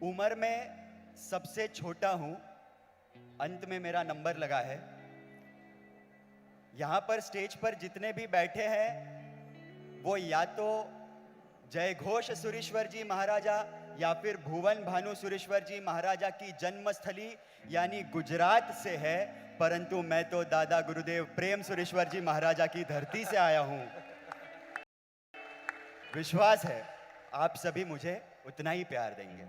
उम्र में सबसे छोटा हूं, अंत में मेरा नंबर लगा है। यहां पर स्टेज पर जितने भी बैठे हैं वो या तो जय घोष सुरेश्वर जी महाराजा या फिर भुवन भानु सुरेश्वर जी महाराजा की जन्मस्थली यानी गुजरात से है, परंतु मैं तो दादा गुरुदेव प्रेम सुरेश्वर जी महाराजा की धरती से आया हूं। विश्वास है आप सभी मुझे उतना ही प्यार देंगे।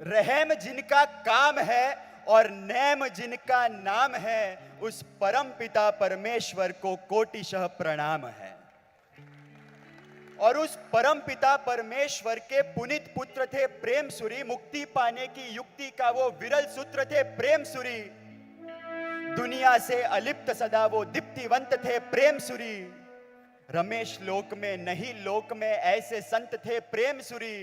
रहम जिनका काम है और नेम जिनका नाम है, उस परम पिता परमेश्वर को कोटिशः प्रणाम है। और उस परम पिता परमेश्वर के पुनीत पुत्र थे प्रेम सुरी, मुक्ति पाने की युक्ति का वो विरल सूत्र थे प्रेम सुरी। दुनिया से अलिप्त सदा वो दीप्तिवंत थे प्रेम सुरी। रमेश लोक में नहीं लोक में ऐसे संत थे प्रेम सुरी।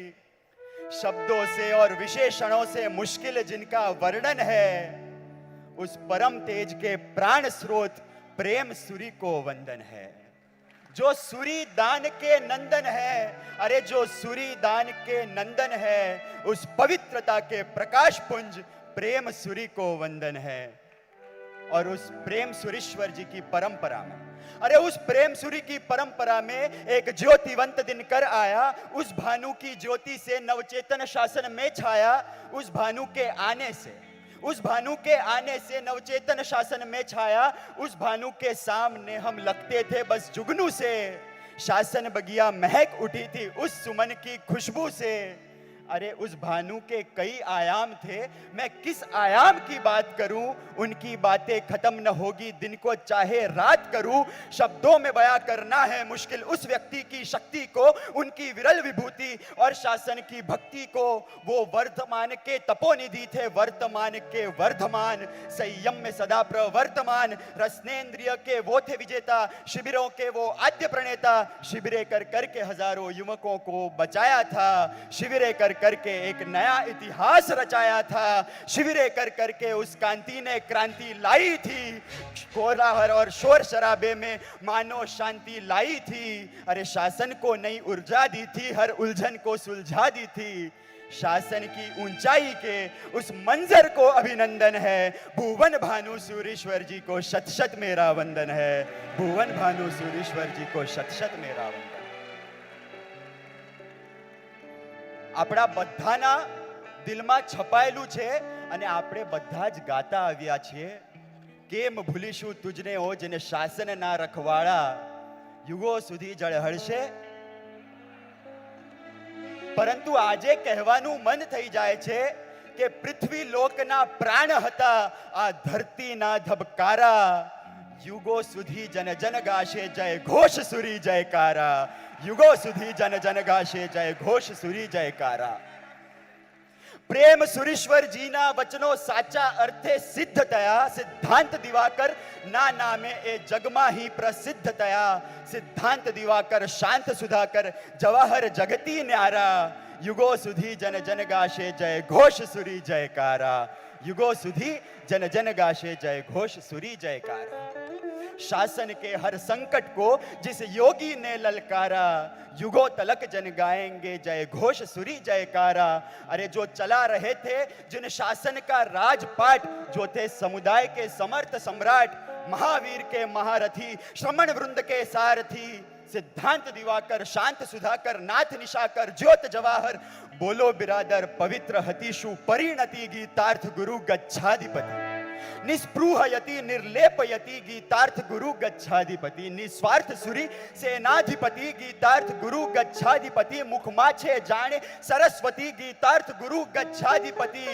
शब्दों से और विशेषणों से मुश्किल जिनका वर्णन है, उस परम तेज के प्राण स्रोत प्रेम सुरी को वंदन है। जो सूरी दान के नंदन है, अरे जो सूरी दान के नंदन है, उस पवित्रता के प्रकाश पुंज प्रेम सुरी को वंदन है। और उस प्रेम सुरेश्वर जी की परंपरा में, अरे उस प्रेम सुरी की परंपरा में एक ज्योतिवंत दिनकर आया। उस भानु की ज्योति से नवचेतन शासन में छाया। उस भानु के आने से, उस भानु के आने से नवचेतन शासन में छाया। उस भानु के सामने हम लगते थे बस जुगनू से। शासन बगिया महक उठी थी उस सुमन की खुशबू से। अरे उस भानु के कई आयाम थे, मैं किस आयाम की बात करूं। उनकी बातें खत्म न होगी दिन को चाहे रात करूं। शब्दों में बयां करना है मुश्किल उस व्यक्ति की शक्ति को, उनकी विरल विभूति और शासन की भक्ति को। वो वर्धमान के तपोनिधि थे, वर्तमान के वर्धमान, संयम में सदा प्रवर्तमान। रसनेन्द्रिय के वो थे विजेता, शिविरों के वो आद्य प्रणेता। शिविरे कर करके हजारों युवकों को बचाया था। शिविरे कर करके एक नया इतिहास रचाया था। शिविरे कर करके उस कांति ने क्रांति लाई थी। कोलाहल और शोर शराबे में मानो शांति लाई थी। अरे शासन को नई ऊर्जा दी थी, हर उलझन को सुलझा दी थी। शासन की ऊंचाई के उस मंजर को अभिनंदन है। भुवन भानु सुरेश्वर जी को शत शत मेरा वंदन है। भुवन भानु सुरेश्वर जी को शत शत मेरा वंदन। આપણા બધાના દિલમાં છપાયેલું છે અને આપણે બધા જ ગાતા આવ્યા છીએ, કેમ ભૂલીશું તુજને ઓ જેને શાસનના રખવાળા યુગો સુધી ઝળહળશે। પરંતુ આજે કહેવાનું મન થઈ જાય છે કે પૃથ્વી લોકના પ્રાણ હતા આ ધરતીના ધબકારા। યુગો સુધી જન જન ગાશે જય ઘોષ સુરી જયકારા। युगो सुधी जन जन गाशे जय घोष सुरी जयकारा। प्रेम सुरेश्वर जी ना वचनो साचा अर्थे सिद्ध तया। सिद्धांत दिवाकर ना नामे ए जगमा ही प्रसिद्ध तया। सिद्धांत दिवाकर शांत सुधाकर जवाहर जगती न्यारा। युगो सुधी जन जन गाशे जय घोष सुरी जयकारा। युगो सुधी जन जन गाशे जय घोष सुरी जयकारा। शासन के हर संकट को जिस योगी ने ललकारा, युगों तलक जन गाएंगे जय घोष सुरी जयकारा। अरे जो चला रहे थे जिन शासन का राजपाट, जो थे समुदाय के समर्थ सम्राट, महावीर के महारथी, श्रमण वृंद के सारथी, सिद्धांत दिवाकर शांत सुधाकर नाथ निशाकर ज्योत जवाहर। बोलो बिरादर पवित्र हतीशु परिणति गीतार्थ गुरु गच्छाधिपति। निस्पृहयति निर्लेपयति गीतार्थ गुरु गच्छाधिपति। निस्वार्थ सुरी सेनाधिपति गीतार्थ गुरु गच्छाधिपति। मुखमाछे जाने सरस्वती गीतार्थ गुरु गच्छाधिपति।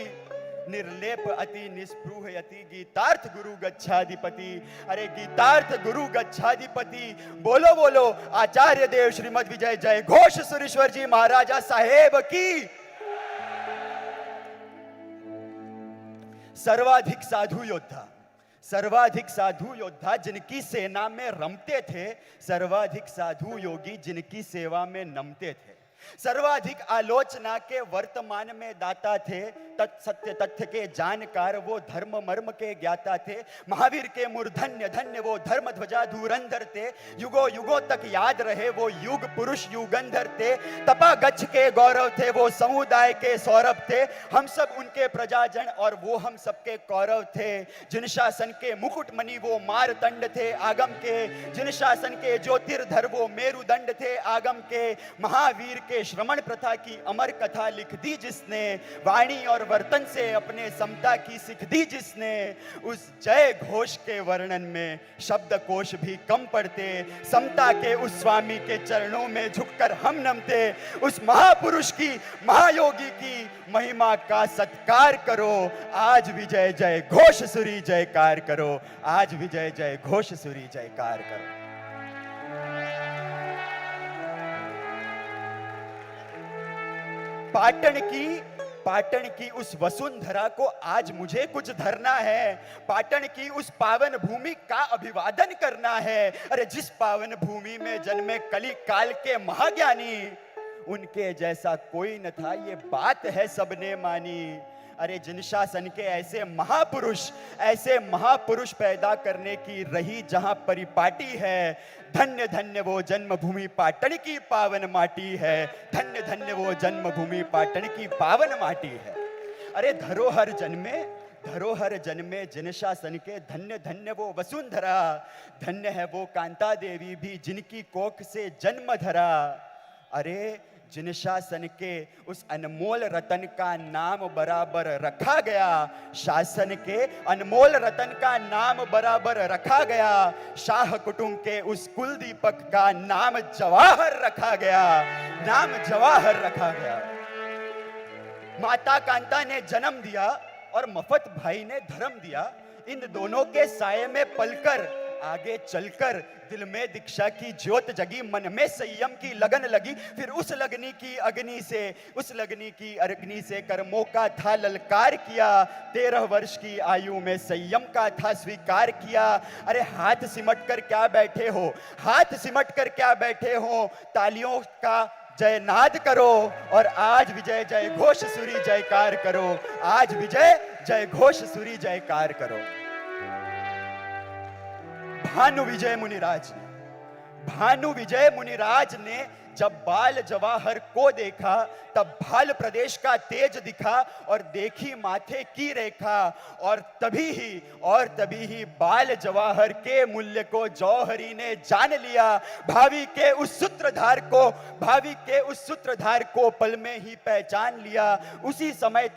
निर्लेप अति निस्पृहयति गीतार्थ गुरु गच्छाधिपति। अरे गीतार्थ गुरु गच्छाधिपति। बोलो बोलो आचार्य देव श्रीमद विजय जय घोष सुरेश्वर जी महाराजा साहेब की। सर्वाधिक साधु योद्धा, सर्वाधिक साधु योद्धा जिनकी सेना में रमते थे, सर्वाधिक साधु योगी जिनकी सेवा में नमते थे। सर्वाधिक आलोचना के वर्तमान में दाता थे, सत्य तथ्य के जानकार, वो धर्म मर्म के ज्ञाता थे। महावीर के मूर्धन्य धन्य वो धर्म ध्वजा धुरंधर थे। युगों युगों तक याद रहे वो युग पुरुष युगंधर थे। तपा गच्छ के गौरव थे वो समुदाय के सौरभ थे। हम सब उनके प्रजाजन और वो हम सबके कौरव थे। जिन शासन के मुकुटमणि वो मारतंड थे आगम के। जिन शासन के ज्योतिर्धर वो मेरुदंड थे आगम के। महावीर के श्रमण प्रथा की अमर कथा लिख दी जिसने, वाणी और वर्तन से अपने समता की सीख दी जिसने, उस जय घोष के वर्णन में शब्दकोश भी कम पड़ते। समता के उस स्वामी के चरणों में झुककर हम नमते। उस महापुरुष की, महायोगी की महिमा का सत्कार करो। आज विजय जय घोष सुरी जयकार करो। आज विजय जय घोष सुरी जयकार करो। पाटन की उस वसुंधरा को आज मुझे कुछ धरना है। पाटन की उस पावन भूमि का अभिवादन करना है। अरे जिस पावन भूमि में जन्मे कली काल के महाज्ञानी, उनके जैसा कोई न था ये बात है सबने मानी। अरे जिन शासन के ऐसे महापुरुष पैदा करने की रही जहां परिपाटी है, धन्य धन्य वो जन्मभूमि पाटन की पावन माटी है। धन्य धन्य वो जन्मभूमि पाटन की पावन माटी है। अरे धरोहर जन्मे जिन शासन के, धन्य धन्य वो वसुंधरा। धन्य है वो कांता देवी भी जिनकी कोख से जन्म धरा। अरे जिन शासन के उस अनमोल रतन का नाम बराबर रखा गया। शासन के अनमोल रतन का नाम बराबर रखा गया। शाह कुटुंब के उस कुल दीपक का नाम जवाहर रखा गया। नाम जवाहर रखा गया। माता कांता ने जन्म दिया और मफत भाई ने धर्म दिया। इन दोनों के साये में पलकर आगे चलकर दिल में दीक्षा की ज्योत जगी, मन में संयम की लगन लगी। फिर उस लगनी की अग्नि से कर्मों का था ललकार किया। 13 वर्ष की आयु में संयम का था स्वीकार किया। अरे हाथ सिमट कर क्या बैठे हो, तालियों का जयनाद करो और आज विजय जय घोष सुरी जयकार करो। आज विजय जय घोष सुरी जयकार करो। भानु विजय मुनिराज ने जब बाल जवाहर को देखा, तब भाल प्रदेश का तेज दिखा और देखी माथे की रेखा। और तभी ही बाल जवाहर के मूल्य को जौहरी ने जान लिया। भावी के उस सूत्रधार को पल में ही पहचान लिया। उसी समय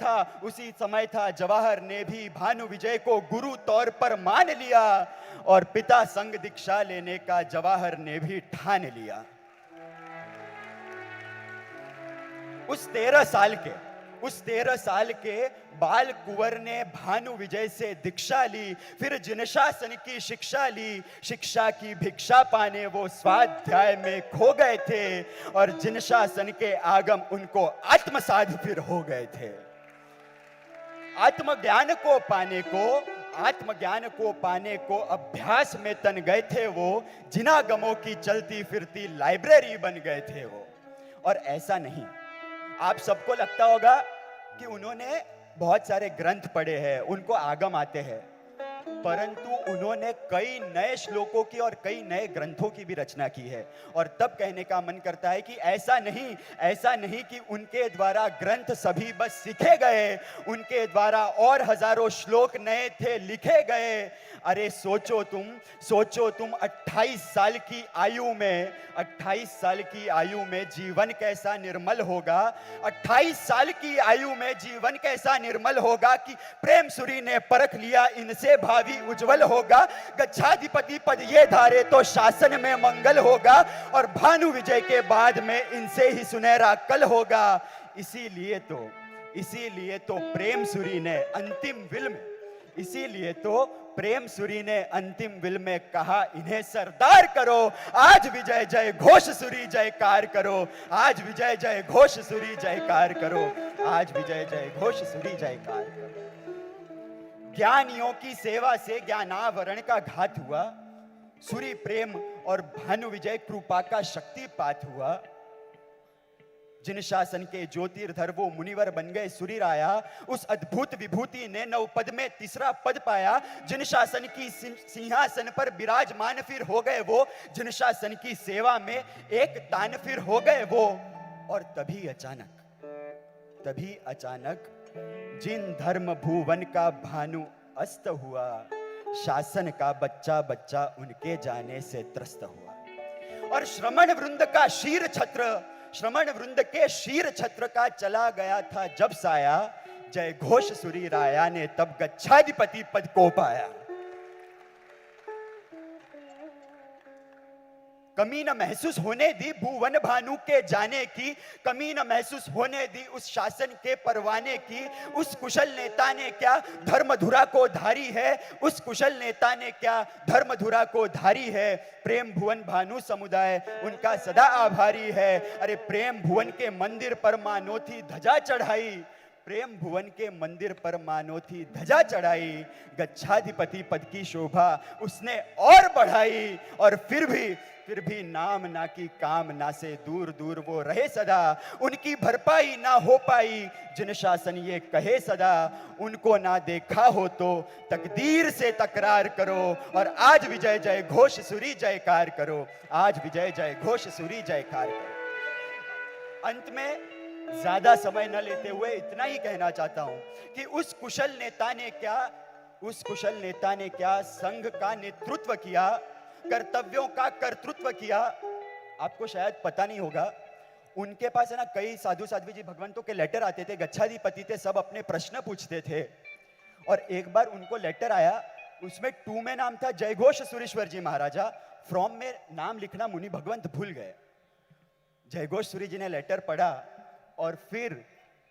था जवाहर ने भी भानु विजय को गुरु तौर पर मान लिया। और पिता संग दीक्षा लेने का जवाहर ने भी ठान लिया। उस 13 साल के बाल कुंवर ने भानु विजय से दीक्षा ली। फिर जिन शासन की शिक्षा ली, शिक्षा की भिक्षा पाने वो स्वाध्याय में खो गए थे। और जिन शासन के आगम उनको आत्मसाध फिर हो गए थे। आत्मज्ञान को पाने को अभ्यास में तन गए थे वो। जिनागमों की चलती फिरती लाइब्रेरी बन गए थे वो। और ऐसा नहीं, आप सबको लगता होगा कि उन्होंने बहुत सारे ग्रंथ पढ़े हैं, उनको आगम आते हैं, परंतु उन्होंने कई नए श्लोकों की और कई नए ग्रंथों की भी रचना की है। और तब कहने का मन करता है कि ऐसा नहीं कि उनके द्वारा ग्रंथ सभी बस सीखे गए, उनके द्वारा और हजारों श्लोक नए थे लिखे गए। अरे सोचो तुम 28 साल की आयु में जीवन कैसा निर्मल होगा। 28 साल की आयु में जीवन कैसा निर्मल होगा कि प्रेम सुरी ने परख लिया इनसे भावी उज्जवल होगा। गच्छाधिपति पद ये धारे तो शासन में मंगल होगा। और भानु विजय के बाद में इनसे ही सुनहरा कल होगा। इसीलिए तो प्रेम सुरी ने अंतिम विल में कहा इन्हें सरदार करो। आज विजय जय घोष सुरी जयकार करो। आज विजय जय घोष सुरी जयकार करो। आज विजय जय घोष सुरी जयकार करो। ज्ञानियों की सेवा से ज्ञानावरण का घात हुआ। सूरी प्रेम और भानु विजय कृपा का शक्तिपात हुआ। जिन शासन के ज्योतिर्धर वो मुनिवर बन गए सुरी राया, उस अद्भुत विभूति ने नव पद में तीसरा पद पाया। जिन शासन की सिंहासन पर विराजमान फिर हो गए वो, जिन शासन की सेवा में एक तान फिर हो गए वो। और तभी अचानक जिन धर्म भुवन का भानु अस्त हुआ, शासन का बच्चा बच्चा उनके जाने से त्रस्त हुआ। और श्रमण वृंद के शीर छत्र का चला गया था जब साया, जय घोष सुरी राया ने तब गच्छाधिपति पद को पाया। कमी न महसूस होने दी भुवन भानु के जाने की, कमी न महसूस होने दी उस शासन के परवाने की। उस कुशल नेता ने क्या धर्मधुरा को धारी है, उस कुशल नेता ने क्या धर्मधुरा को धारी है। प्रेम भुवन भानु समुदाय उनका सदा आभारी है। अरे प्रेम भुवन के मंदिर पर मानो थी ध्वजा चढ़ाई, प्रेम भुवन के मंदिर पर मानो थी ध्वजा चढ़ाई। गच्छाधिपति पद की शोभा उसने और बढ़ाई। और फिर भी नाम ना की कामना से दूर दूर वो रहे सदा, उनकी भरपाई ना हो पाई। जिन शासन ये कहे सदा, उनको ना देखा हो तो तकदीर से तकरार करो। और आज विजय जय घोष सुरी जयकार करो, आज विजय जय घोष सुरी जयकार करो। अंत में ज्यादा समय न लेते हुए इतना ही कहना चाहता हूं कि उस कुशल नेता ने क्या संघ का नेतृत्व किया, कर्तव्यों का कर्तृत्व किया। आपको शायद पता नहीं होगा, उनके पास है ना कई साधु साध्वी जी भगवंतों के लेटर आते थे, गच्छाधिपति थे, सब अपने प्रश्न पूछते थे। और एक बार उनको लेटर आया, उसमें टू में नाम था जय घोष सुरेश्वर जी महाराजा, फ्रॉम में नाम लिखना मुनि भगवंत भूल गए। जय घोष सूरी जी ने लेटर पढ़ा और फिर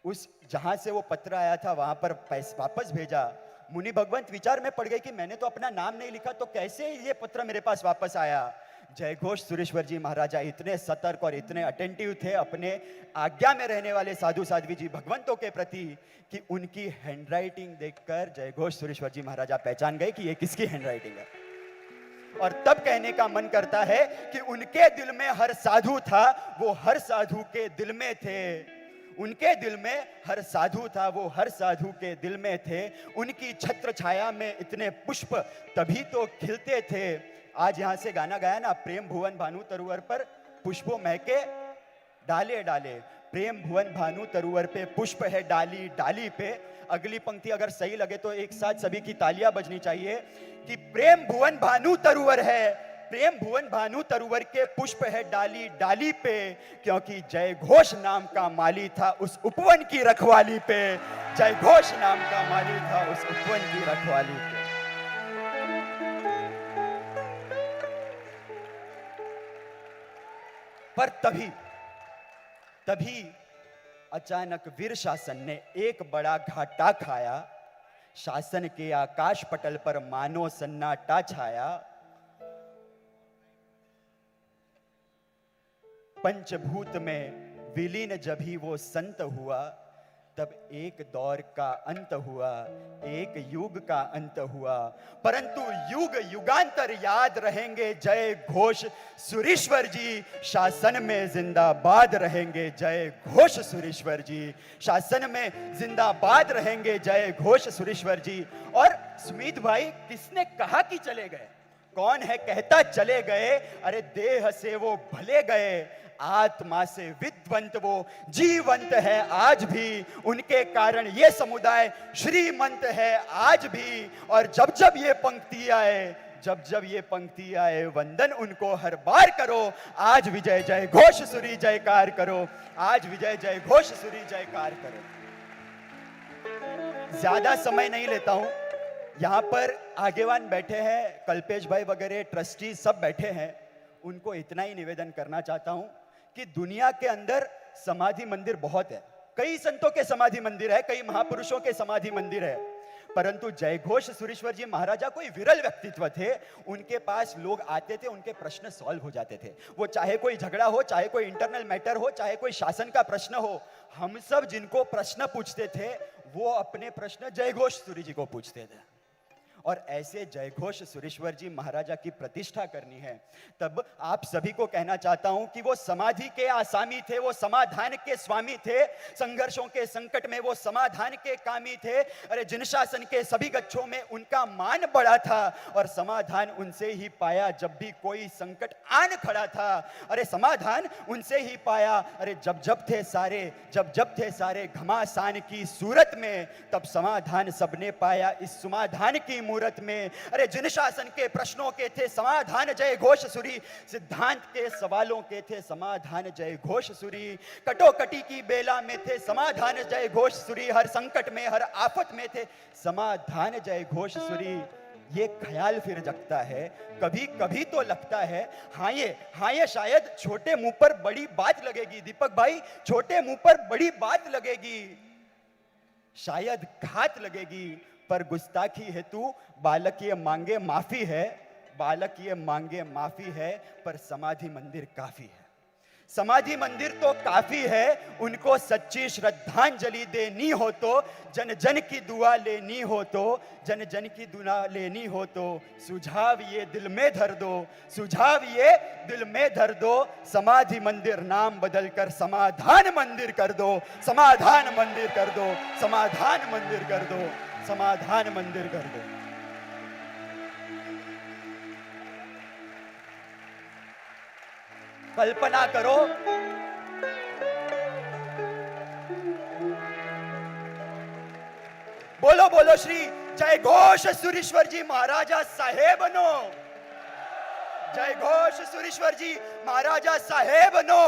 उस जहां से वो पत्र आया था वहां पर वापस भेजा। मुनि भगवंत विचार में पड़ गए कि मैंने तो अपना नाम नहीं लिखा, तो कैसे ये पत्र मेरे पास वापस आया। जय घोष सुरेश्वर जी महाराजा इतने सतर्क और इतने अटेंटिव थे अपने आज्ञा में रहने वाले साधु साध्वी जी भगवंतों के प्रति कि उनकी हैंडराइटिंग देखकर जय घोष सुरेश्वर जी महाराजा पहचान गए कि ये किसकी हैंडराइटिंग है। और तब कहने का मन करता है कि उनके दिल में हर साधु था, वो हर साधु के दिल में थे। उनके दिल में हर साधु था, वो हर साधु के दिल में थे। उनकी छत्र छाया में इतने पुष्प तभी तो खिलते थे। आज यहां से गाना गाया ना, प्रेम भुवन भानु तरुवर पर पुष्पों महके डाले डाले। प्रेम भुवन भानु तरुवर पे पुष्प है डाली डाली पे। अगली पंक्ति अगर सही लगे तो एक साथ सभी की तालियां बजनी चाहिए कि प्रेम भुवन भानु तरुवर है, प्रेम भुवन भानु तरुवर के पुष्प है डाली डाली पे। क्योंकि जय घोष नाम का माली था उस उपवन की रखवाली पे, जय घोष नाम का माली था उस उपवन की रखवाली पे। पर तभी अचानक वीर शासन ने एक बड़ा घाटा खाया। शासन के आकाश पटल पर मानो सन्नाटा छाया। पंचभूत में विलीन जब ही वो संत हुआ, तब एक दौर का अंत हुआ, एक युग का अंत हुआ। परंतु युग युगांतर याद रहेंगे जय घोष सुरेश्वर जी। शासन में जिंदाबाद रहेंगे जय घोष सुरेश्वर जी। शासन में जिंदाबाद रहेंगे जय घोष सुरेश्वर जी। और सुमित भाई, किसने कहा कि चले गए? कौन है कहता चले गए? अरे देह से वो भले गए, आत्मा से विद्वंत वो जीवंत है आज भी। उनके कारण ये समुदाय श्रीमंत है आज भी। और जब जब ये पंक्ति आए वंदन उनको हर बार करो। आज विजय जय घोष सुरी जयकार करो, आज विजय जय घोष सुरी जयकार करो। ज्यादा समय नहीं लेता हूं, यहां पर आगेवान बैठे हैं, कल्पेश भाई वगैरह ट्रस्टी सब बैठे हैं। उनको इतना ही निवेदन करना चाहता हूं कि दुनिया के अंदर समाधि मंदिर बहुत है, कई संतों के समाधि मंदिर है, कई महापुरुषों के समाधि मंदिर है, परंतु जय घोष सुरेश्वर जी महाराजा कोई विरल व्यक्तित्व थे। उनके पास लोग आते थे, उनके प्रश्न सॉल्व हो जाते थे। वो चाहे कोई झगड़ा हो, चाहे कोई इंटरनल मैटर हो, चाहे कोई शासन का प्रश्न हो, हम सब जिनको प्रश्न पूछते थे वो अपने प्रश्न जय घोष सूरी जी को पूछते थे। और ऐसे जयघोष सुरेश्वर जी महाराजा की प्रतिष्ठा करनी है, तब आप सभी को कहना चाहता हूं कि वो समाधि के आसामी थे, वो समाधान के स्वामी थे, संघर्षों के संकट में वो समाधान के कामी थे। अरे जिन शासन के सभी गच्छों में उनका मान बढ़ा था और समाधान उनसे ही पाया जब भी कोई संकट आन खड़ा था। अरे समाधान उनसे ही पाया। अरे जब जब थे सारे घमासान की सूरत में, तब समाधान सबने पाया इस समाधान की मूरत में। अरे जिन शासन के प्रश्नों के थे समाधान जय घोष सुरी, सिद्धांत के सवालों के थे समाधान जय घोष सुरी, कटोकटी की बेला में थे समाधान जय घोष सुरी, हर संकट में हर आफत में थे समाधान जय घोष सुरी। ये ख्याल फिर जगता है, कभी कभी तो लगता है हाँ ये शायद छोटे मुंह पर बड़ी बात लगेगी दीपक भाई, छोटे मुंह पर बड़ी बात लगेगी, शायद घात लगेगी, पर गुस्ताखी हेतु बालक ये मांगे माफी है, बालक ये मांगे माफी है, पर समाधि मंदिर काफी है। समाधि मंदिर तो काफी है, उनको सच्ची श्रद्धांजलि देनी हो तो, जन जन की दुआ लेनी हो तो, जन जन की दुआ लेनी हो तो, सुझाव ये दिल में धर दो, सुझाव ये दिल में धर दो, समाधि मंदिर नाम बदलकर समाधान मंदिर कर दो, समाधान मंदिर कर दो, समाधान मंदिर कर दो, समाधान मंदिर कर दो। कल्पना करो, बोलो बोलो श्री जय घोष सुरेश्वर जी महाराजा साहेबनो, जय घोष सुरेश्वर जी महाराजा साहेबनो।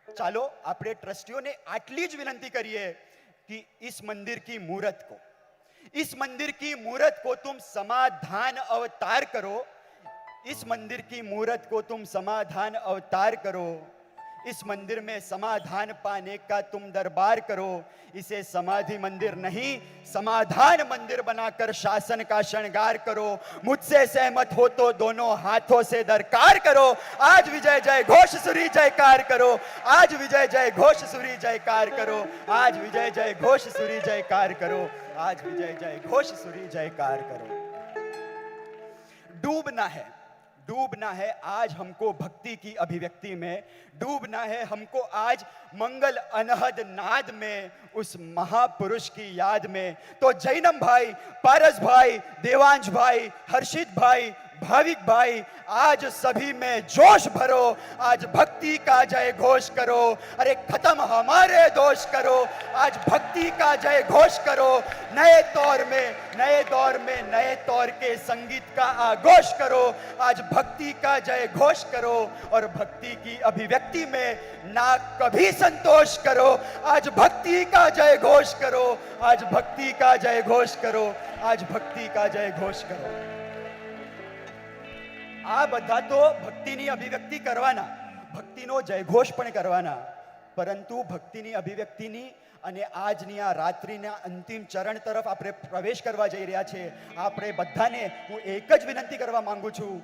ચાલો આપણે ટ્રસ્ટીઓને આટલી જ વિનંતી કરીએ कि इस मंदिर की मूर्त को तुम समाधान अवतार करो, इस मंदिर की मूर्त को तुम समाधान अवतार करो, इस मंदिर में समाधान पाने का तुम दरबार करो। इसे समाधि मंदिर नहीं समाधान मंदिर बनाकर शासन का श्रृंगार करो। मुझसे सहमत हो तो दोनों हाथों से दरकार करो। आज विजय जय घोष सुरी जयकार करो, आज विजय जय घोष सुरी जयकार करो, आज विजय जय घोष सुरी जयकार करो, आज विजय जय घोष सुरी जयकार करो। डूबना है आज हमको भक्ति की अभिव्यक्ति में, डूबना है हमको आज मंगल अनहद नाद में, उस महापुरुष की याद में। तो जैनम भाई, पारस भाई, देवांश भाई, हर्षित भाई, भाविक भाई, आज सभी में जोश भरो, आज भक्ति का जय घोष करो। अरे खत्म हमारे दोष करो, आज भक्ति का जय घोष करो। नए दौर में नए तौर के संगीत का आगोश करो, आज भक्ति का जय घोष करो। और भक्ति की अभिव्यक्ति में ना कभी संतोष करो, आज भक्ति का जय घोष करो, आज भक्ति का जय घोष करो, आज भक्ति का जय घोष करो। આ બધા તો ભક્તિની અભિવ્યક્તિ કરવાના, ભક્તિનો જયઘોષ પણ કરવાના, પરંતુ ભક્તિની અભિવ્યક્તિની અને આજની આ રાત્રિના અંતિમ ચરણ તરફ આપણે પ્રવેશ કરવા જઈ રહ્યા છે। આપણે બધાને હું એક જ વિનંતી કરવા માંગુ છું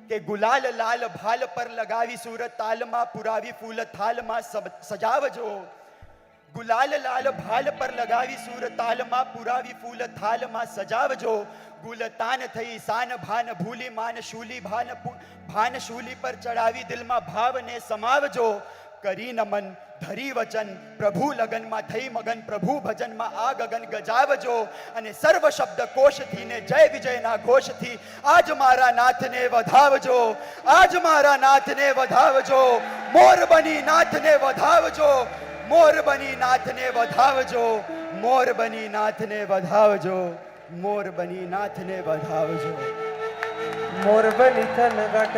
કે ગુલાલ લાલ ભાલ પર લગાવી સુરત તાલમાં પુરાવી ફૂલ થાલમાં સજાવજો। गुलाल लाल भाल पर लगावी सूर ताल मा पुरावी फूल थाल मा सजावजो। गुलतान थई सान भान भूली मान शूली भान शूली पर चढ़ावी दिल मा भाव ने समावजो। करी नमन धरी वचन प्रभु लगन मा थई मगन प्रभु भजन मा आ गगन गजावजो। अने सर्व शब्द कोश थी ने जय विजय ना घोष थी आज मारा नाथ ने वधावजो, आज मारा नाथ ने वधावजो। मोर बनी नाथ ने वधावजो, मोर बनी नाथ ने वधावजो, मोर बनी नाथ ने वधावजो, मोर बनी नाथ ने वधावजो। मोर बनी थन गाट